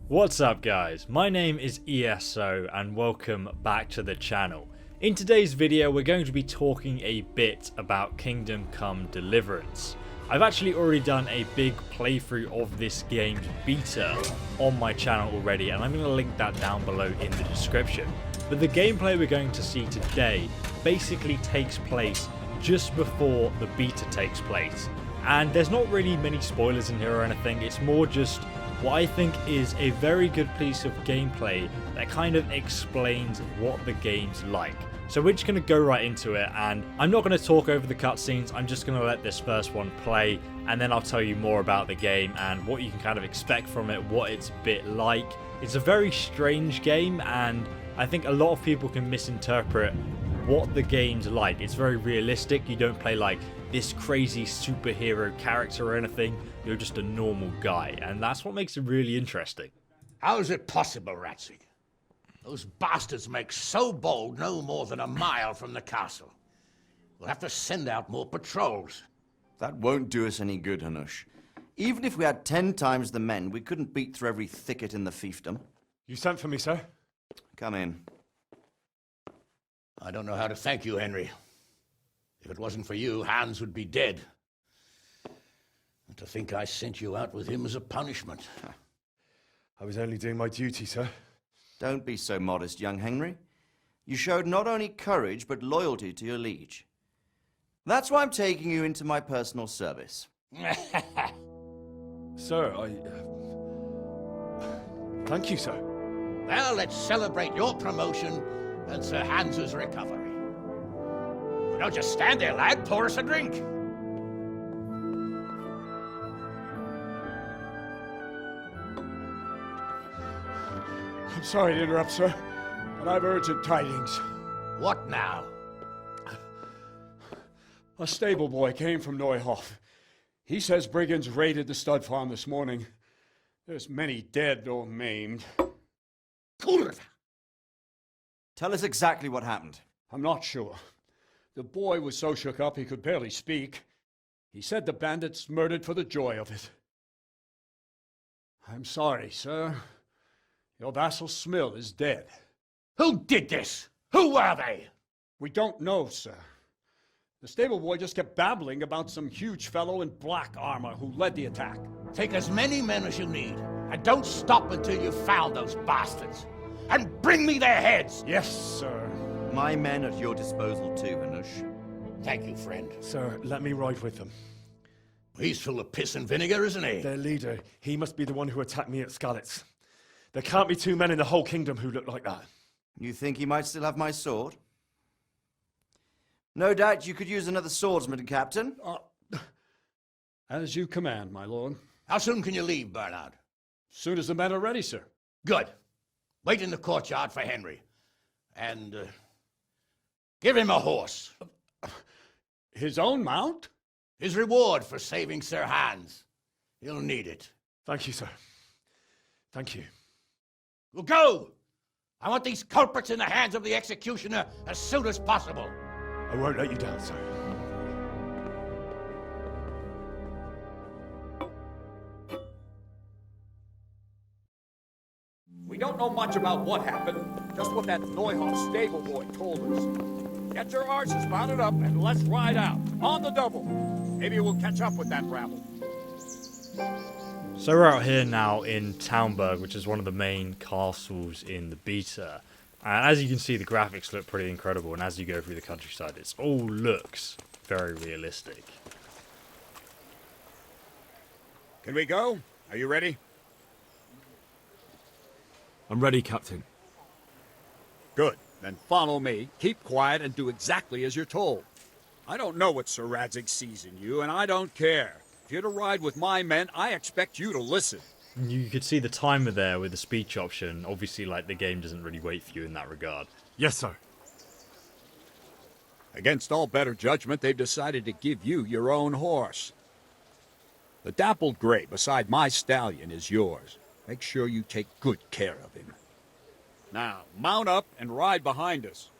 What's up guys, my name is ESO and welcome back to the channel. In today's video we're going to be talking a bit about Kingdom Come Deliverance. I've actually already done a big playthrough of this game's beta on my channel already, and I'm going to link that down below in the description. But the gameplay we're going to see today basically takes place just before the beta takes place. And there's not really many spoilers in here or anything, it's more just what I think is a very good piece of gameplay that kind of explains what the game's like. So we're just going to go right into it, and I'm not going to talk over the cutscenes, I'm just going to let this first one play, and then I'll tell you more about the game and what you can kind of expect from it, what it's a bit like. It's a very strange game, and I think a lot of people can misinterpret what the game's like. It's very realistic, you don't play like this crazy superhero character or anything, you're just a normal guy, and that's what makes it really interesting. How is it possible, Ratsig? Those bastards make so bold no more than a mile from the castle. We'll have to send out more patrols. That won't do us any good, Hanush. Even if we had 10 times the men, we couldn't beat through every thicket in the fiefdom. You sent for me, sir? Come in. I don't know how to thank you, Henry. If it wasn't for you, Hans would be dead. And to think I sent you out with him as a punishment. I was only doing my duty, sir. Don't be so modest, young Henry. You showed not only courage, but loyalty to your liege. That's why I'm taking you into my personal service. Sir, thank you, sir. Well, let's celebrate your promotion and Sir Hans's recovery. Well, don't just stand there, lad. Pour us a drink. I'm sorry to interrupt, sir, but I've urgent tidings. What now? A stable boy came from Neuhof. He says brigands raided the stud farm this morning. There's many dead or maimed. Kurva! Tell us exactly what happened. I'm not sure. The boy was so shook up he could barely speak. He said the bandits murdered for the joy of it. I'm sorry, sir. Your vassal Smill is dead. Who did this? Who were they? We don't know, sir. The stable boy just kept babbling about some huge fellow in black armor who led the attack. Take as many men as you need, and don't stop until you've found those bastards. And bring me their heads! Yes, sir. My men at your disposal too, Hanush. Thank you, friend. Sir, let me ride with them. He's full of piss and vinegar, isn't he? Their leader, he must be the one who attacked me at Skalitz. There can't be two men in the whole kingdom who look like that. You think he might still have my sword? No doubt you could use another swordsman, Captain. As you command, my lord. How soon can you leave, Bernard? Soon as the men are ready, sir. Good. Wait in the courtyard for Henry. And, give him a horse. His own mount? His reward for saving Sir Hans. He'll need it. Thank you, sir. Thank you. Well, go! I want these culprits in the hands of the executioner as soon as possible. I won't let you down, sir. We don't know much about what happened, just what that Neuhoff stable boy told us. Get your arses mounted up and let's ride out, on the double. Maybe we'll catch up with that rabble. So we're out here now in Townburg, which is one of the main castles in the beta. And as you can see, the graphics look pretty incredible, and as you go through the countryside, it all looks very realistic. Can we go? Are you ready? I'm ready, Captain. Good. Then follow me, keep quiet, and do exactly as you're told. I don't know what Sir Radzig sees in you, and I don't care. If you're to ride with my men, I expect you to listen. You could see the timer there with the speech option. Obviously, like, the game doesn't really wait for you in that regard. Yes, sir. Against all better judgment, they've decided to give you your own horse. The dappled gray beside my stallion is yours. Make sure you take good care of him. Now, mount up and ride behind us.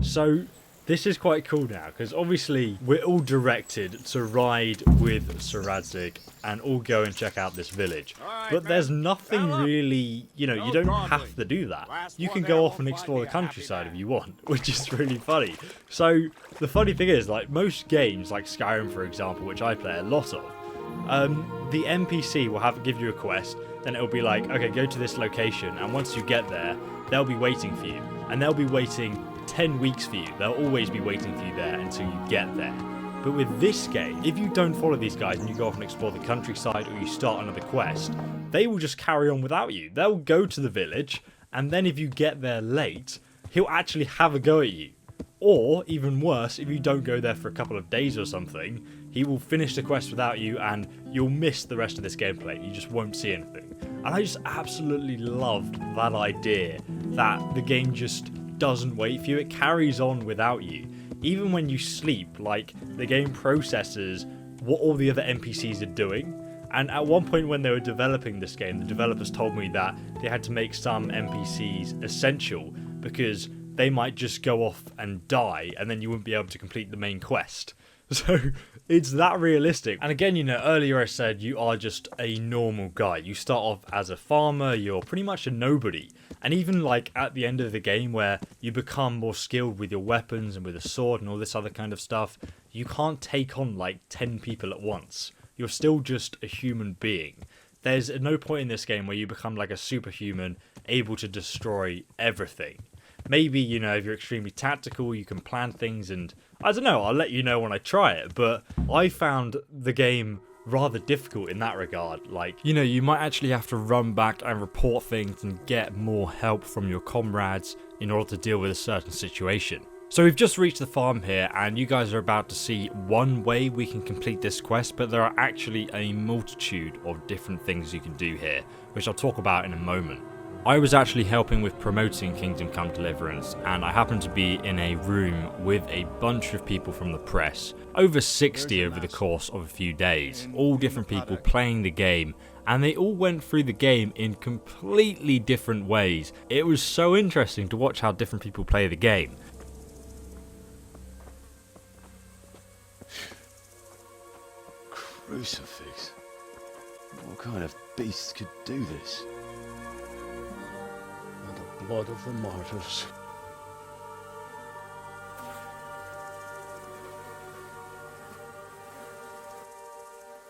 So, This is quite cool now, because obviously we're all directed to ride with Sir Radzig and all go and check out this village. But there's nothing really, you know, you don't have to do that. You can go off and explore the countryside if you want, which is really funny. So the funny thing is, like most games, like Skyrim for example, which I play a lot of, the NPC will give you a quest, then it'll be like, okay, go to this location, and once you get there, they'll be waiting for you, and they'll be waiting 10 weeks for you. They'll always be waiting for you there until you get there. But with this game, if you don't follow these guys and you go off and explore the countryside or you start another quest, they will just carry on without you. They'll go to the village, and then if you get there late, he'll actually have a go at you. Or, even worse, if you don't go there for a couple of days or something, he will finish the quest without you and you'll miss the rest of this gameplay. You just won't see anything. And I just absolutely loved that idea that the game just doesn't wait for you. It carries on without you. Even when you sleep, like, the game processes what all the other NPCs are doing. And at one point when they were developing this game, the developers told me that they had to make some NPCs essential because they might just go off and die and then you wouldn't be able to complete the main quest. So it's that realistic. And again, you know, earlier I said you are just a normal guy. You start off as a farmer, you're pretty much a nobody. And even like at the end of the game where you become more skilled with your weapons and with a sword and all this other kind of stuff, you can't take on like 10 people at once. You're still just a human being. There's no point in this game where you become like a superhuman, able to destroy everything. Maybe, you know, if you're extremely tactical, you can plan things, and I don't know, I'll let you know when I try it, but I found the game rather difficult in that regard. Like, you know, you might actually have to run back and report things and get more help from your comrades in order to deal with a certain situation. So we've just reached the farm here, and you guys are about to see one way we can complete this quest, but there are actually a multitude of different things you can do here, which I'll talk about in a moment. I was actually helping with promoting Kingdom Come Deliverance, and I happened to be in a room with a bunch of people from the press, over 60 over the course of a few days, all different people playing the game, and they all went through the game in completely different ways. It was so interesting to watch how different people play the game. Crucifix? What kind of beast could do this? The blood of the martyrs.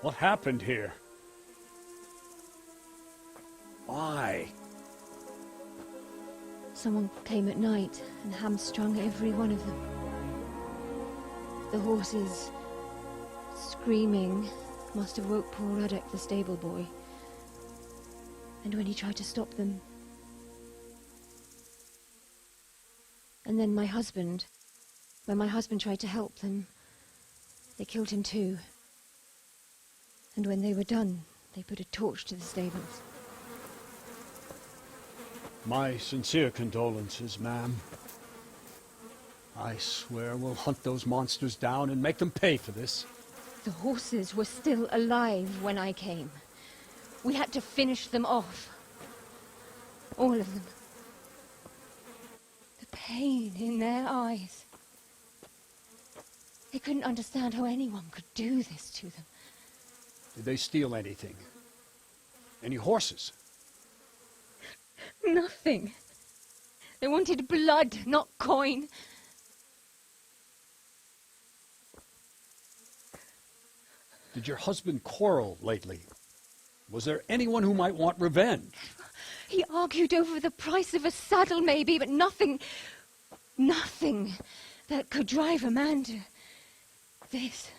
What happened here? Why? Someone came at night and hamstrung every one of them. The horses, screaming, must have woke poor Ruddock, the stable boy. And when he tried to stop them... And then my husband, when my husband tried to help them, they killed him too. And when they were done, they put a torch to the stables. My sincere condolences, ma'am. I swear we'll hunt those monsters down and make them pay for this. The horses were still alive when I came. We had to finish them off. All of them. The pain in their eyes. They couldn't understand how anyone could do this to them. Did they steal anything? Any horses? Nothing. They wanted blood, not coin. Did your husband quarrel lately? Was there anyone who might want revenge? He argued over the price of a saddle, maybe, but nothing that could drive a man to this.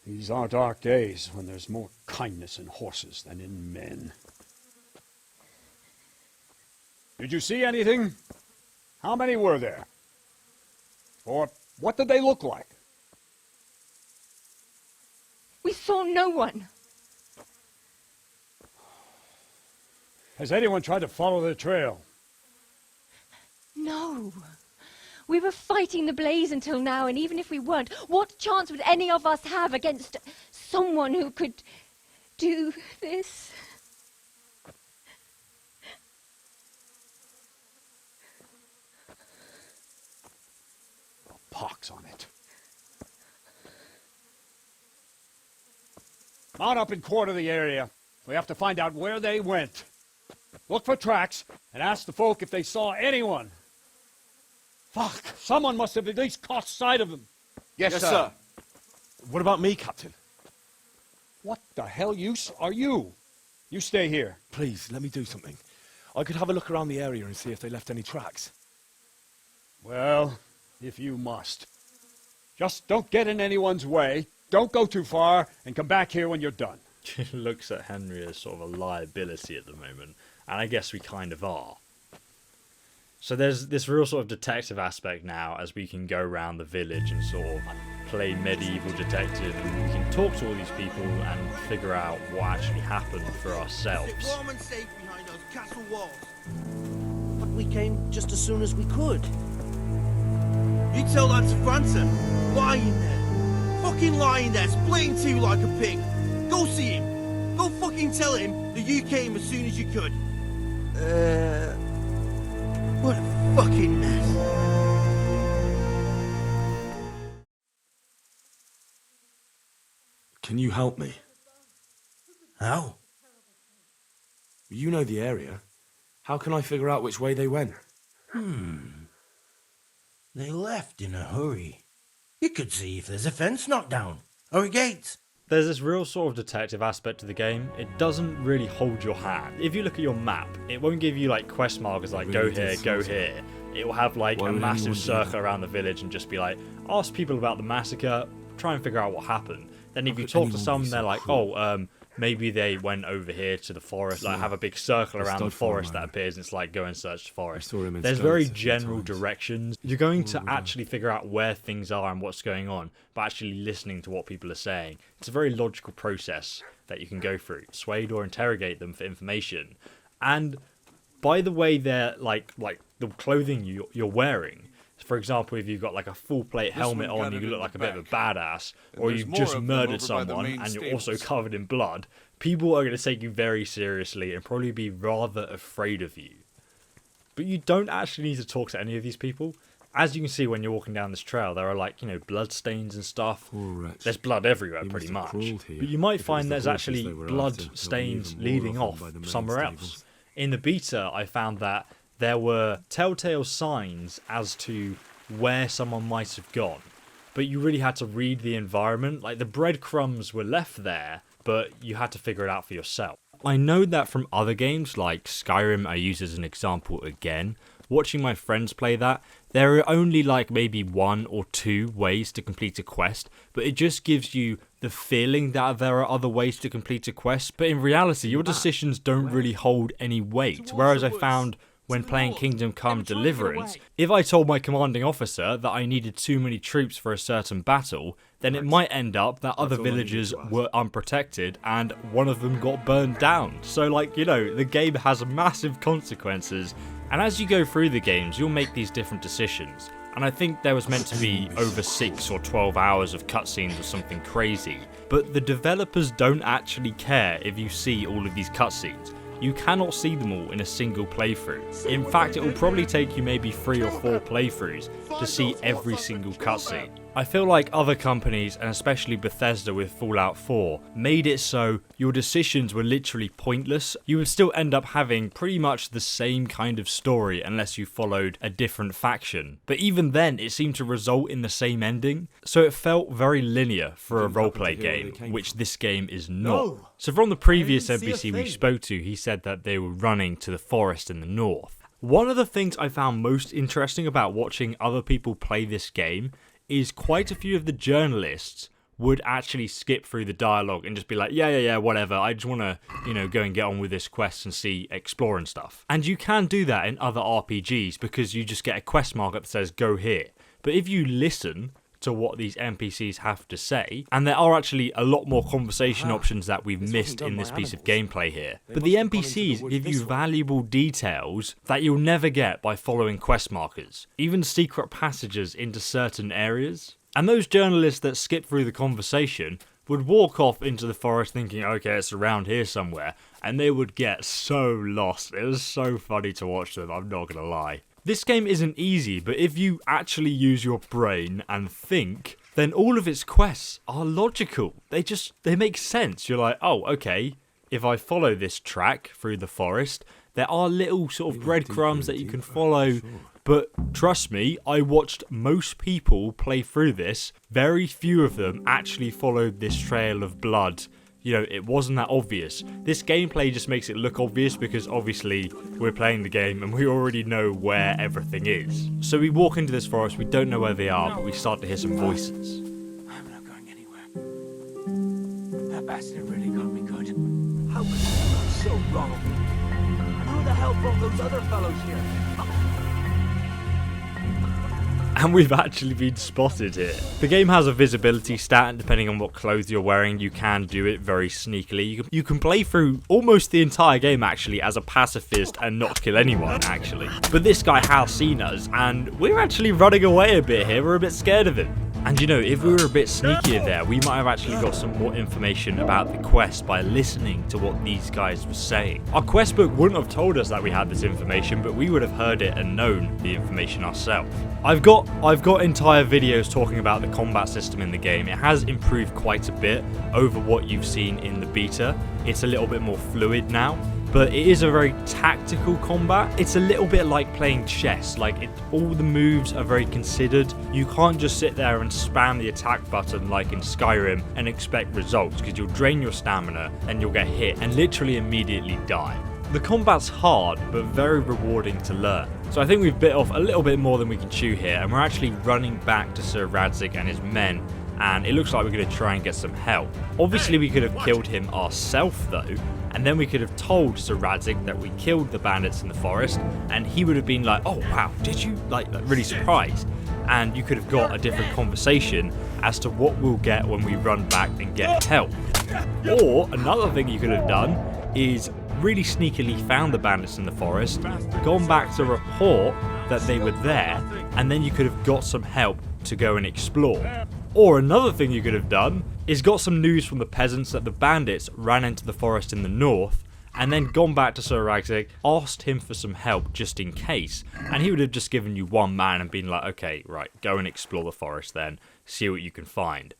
These are dark days when there's more kindness in horses than in men. Did you see anything? How many were there? Or what did they look like? We saw no one. Has anyone tried to follow their trail? No. We were fighting the blaze until now, and even if we weren't, what chance would any of us have against someone who could do this? Mount up and quarter the area. We have to find out where they went. Look for tracks and ask the folk if they saw anyone. Fuck, someone must have at least caught sight of them. Yes, sir. What about me, Captain? What the hell use are you? You stay here. Please, let me do something. I could have a look around the area and see if they left any tracks. Well, if you must. Just don't get in anyone's way, don't go too far, and come back here when you're done. Looks at Henry as sort of a liability at the moment, and I guess we kind of are. So there's this real sort of detective aspect now, as we can go around the village and sort of play medieval detective, and we can talk to all these people and figure out what actually happened for ourselves. Warm and safe behind those castle walls. But we came just as soon as we could. You tell that to França, lying there. Fucking lying there, splitting two like a pig. Go see him. Go fucking tell him that you came as soon as you could. What a fucking mess. Can you help me? How? You know the area. How can I figure out which way they went? They left in a hurry. You could see if there's a fence knocked down, or a gate. There's this real sort of detective aspect to the game. It doesn't really hold your hand. If you look at your map, it won't give you like quest markers like go here, go here. It will have like a massive circle around the village and just be like, ask people about the massacre, try and figure out what happened. Then if you talk to some, they're like, oh, maybe they went over here to the forest, like have a big circle around the forest that appears, and it's like, go and search the forest. There's very general directions. You're going to actually figure out where things are and what's going on, but actually listening to what people are saying. It's a very logical process that you can go through. Persuade or interrogate them for information. And by the way they're like the clothing you're wearing, for example, if you've got like a full plate helmet on, you look like a bit of a badass, or you've just murdered someone and you're also covered in blood, people are going to take you very seriously and probably be rather afraid of you. But you don't actually need to talk to any of these people. As you can see when you're walking down this trail, there are like, blood stains and stuff. There's blood everywhere pretty much. But you might find there's actually blood stains leading off somewhere else. In the beta, I found that there were telltale signs as to where someone might have gone, but you really had to read the environment. Like the breadcrumbs were left there, but you had to figure it out for yourself. I know that from other games like Skyrim, I use as an example again. Watching my friends play that, there are only like maybe 1 or 2 ways to complete a quest, but it just gives you the feeling that there are other ways to complete a quest, but in reality your decisions don't really hold any weight. Whereas I found when playing Kingdom Come Deliverance, if I told my commanding officer that I needed too many troops for a certain battle, then it might end up that other villagers were unprotected and one of them got burned down. So like, the game has massive consequences, and as you go through the games, you'll make these different decisions. And I think there was meant to be over 6 or 12 hours of cutscenes or something crazy, but the developers don't actually care if you see all of these cutscenes. You cannot see them all in a single playthrough. In fact, it will probably take you maybe 3 or 4 playthroughs to see every single cutscene. I feel like other companies, and especially Bethesda with Fallout 4, made it so your decisions were literally pointless. You would still end up having pretty much the same kind of story unless you followed a different faction. But even then, it seemed to result in the same ending, so it felt very linear for a roleplay game, which this game is not. So from the previous NPC we spoke to, he said that they were running to the forest in the north. One of the things I found most interesting about watching other people play this game is quite a few of the journalists would actually skip through the dialogue and just be like, yeah, whatever, I just want to, go and get on with this quest and explore and stuff. And you can do that in other RPGs because you just get a quest marker that says go here. But if you listen to what these NPCs have to say, and there are actually a lot more conversation options that we've missed in this piece of gameplay here. But the NPCs give you valuable details that you'll never get by following quest markers, even secret passages into certain areas. And those journalists that skip through the conversation would walk off into the forest thinking, okay, it's around here somewhere, and they would get so lost. It was so funny to watch them, I'm not gonna lie. This game isn't easy, but if you actually use your brain and think, then all of its quests are logical. They make sense. You're like, oh, okay, if I follow this track through the forest, there are little sort of breadcrumbs that you can follow. But trust me, I watched most people play through this. Very few of them actually followed this trail of blood. You know, it wasn't that obvious. This gameplay just makes it look obvious because obviously we're playing the game and we already know where everything is. So we walk into this forest, we don't know where they are, but we start to hear some voices. I'm not going anywhere. That bastard really got me good. How could you go so wrong? And who the hell brought those other fellows here? And we've actually been spotted here. The game has a visibility stat, and depending on what clothes you're wearing, you can do it very sneakily. You can play through almost the entire game actually as a pacifist and not kill anyone actually. But this guy has seen us, and we're actually running away a bit here. We're a bit scared of him. And you know, if we were a bit sneakier there, we might have actually got some more information about the quest by listening to what these guys were saying. Our quest book wouldn't have told us that we had this information, but we would have heard it and known the information ourselves. I've got entire videos talking about the combat system in the game. It has improved quite a bit over what you've seen in the beta. It's a little bit more fluid now. But it is a very tactical combat. It's a little bit like playing chess. All the moves are very considered. You can't just sit there and spam the attack button like in Skyrim and expect results, because you'll drain your stamina and you'll get hit and literally immediately die. The combat's hard, but very rewarding to learn. So I think we've bit off a little bit more than we can chew here, and we're actually running back to Sir Radzig and his men, and it looks like we're going to try and get some help. Obviously we could have killed him ourselves though, and then we could have told Sir Radzig that we killed the bandits in the forest, and he would have been like, oh wow, did you? Like really surprised. And you could have got a different conversation as to what we'll get when we run back and get help. Or another thing you could have done is really sneakily found the bandits in the forest, gone back to report that they were there, and then you could have got some help to go and explore. Or another thing you could have done is got some news from the peasants that the bandits ran into the forest in the north, and then gone back to Sir Radzig, asked him for some help just in case, and he would have just given you one man and been like, okay, right, go and explore the forest then, see what you can find.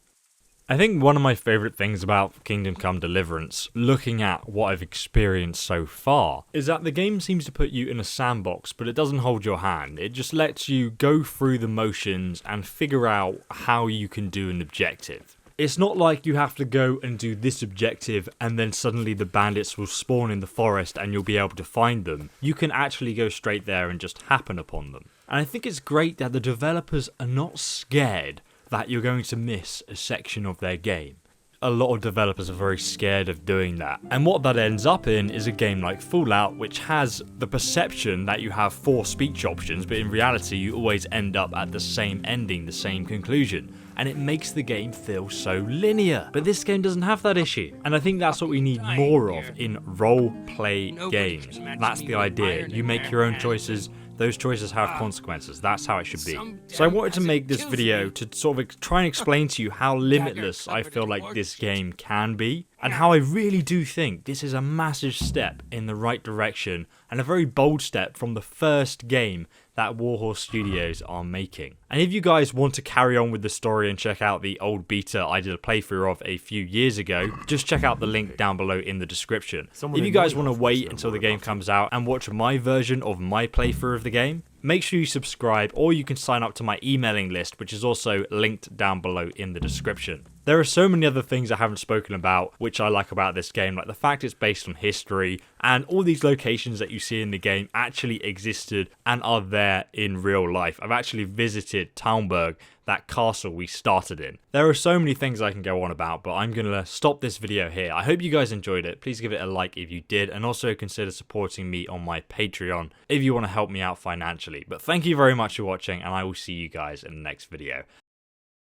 I think one of my favourite things about Kingdom Come Deliverance, looking at what I've experienced so far, is that the game seems to put you in a sandbox, but it doesn't hold your hand. It just lets you go through the motions and figure out how you can do an objective. It's not like you have to go and do this objective and then suddenly the bandits will spawn in the forest and you'll be able to find them. You can actually go straight there and just happen upon them. And I think it's great that the developers are not scared that you're going to miss a section of their game. A lot of developers are very scared of doing that. And what that ends up in is a game like Fallout, which has the perception that you have 4 speech options, but in reality you always end up at the same ending, the same conclusion. And it makes the game feel so linear. But this game doesn't have that issue. And I think that's what we need more of in role-play games. That's the idea. You make your own choices. Those choices have consequences. That's how it should be. So I wanted to make this video to sort of try and explain to you how limitless I feel like this game can be, and how I really do think this is a massive step in the right direction and a very bold step from the first game that Warhorse Studios are making. And if you guys want to carry on with the story and check out the old beta I did a playthrough of a few years ago, just check out the link down below in the description. If you guys want to wait until the game comes out and watch my version of my playthrough of the game, make sure you subscribe, or you can sign up to my emailing list, which is also linked down below in the description. There are so many other things I haven't spoken about which I like about this game, like the fact it's based on history, and all these locations that you see in the game actually existed and are there in real life. I've actually visited Talmberg, that castle we started in. There are so many things I can go on about, but I'm going to stop this video here. I hope you guys enjoyed it. Please give it a like if you did, and also consider supporting me on my Patreon if you want to help me out financially. But thank you very much for watching, and I will see you guys in the next video.